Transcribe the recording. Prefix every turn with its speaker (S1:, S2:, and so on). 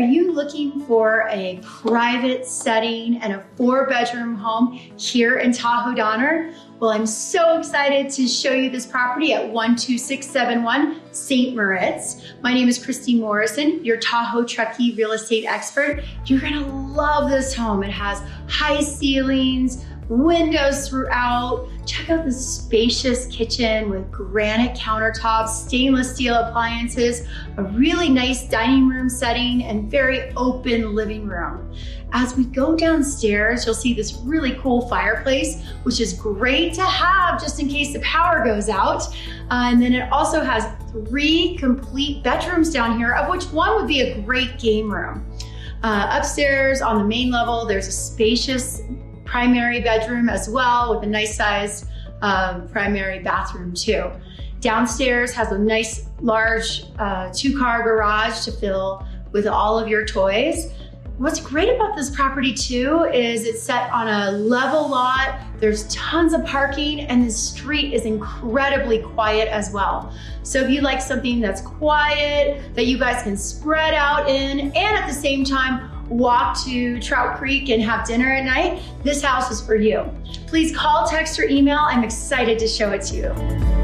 S1: you looking for a private setting and a 4-bedroom home here in Tahoe Donner? Well, I'm so excited to show you this property at 12671 St. Moritz. My name is Christine Morrison, your Tahoe Truckee real estate expert. You're gonna love this home. It has high ceilings, windows throughout. Check out the spacious kitchen with granite countertops, stainless steel appliances, a really nice dining room setting, and very open living room. As we go downstairs, you'll see this really cool fireplace, which is great to have just in case the power goes out. And then it also has 3 complete bedrooms down here, of which one would be a great game room. Upstairs on the main level, there's a spacious primary bedroom as well with a nice sized primary bathroom too. Downstairs has a nice large 2-car garage to fill with all of your toys. What's great about this property too is it's set on a level lot. There's tons of parking and the street is incredibly quiet as well. So if you like something that's quiet, that you guys can spread out in and at the same time walk to Trout Creek and have dinner at night, this house is for you. Please call, text, or email. I'm excited to show it to you.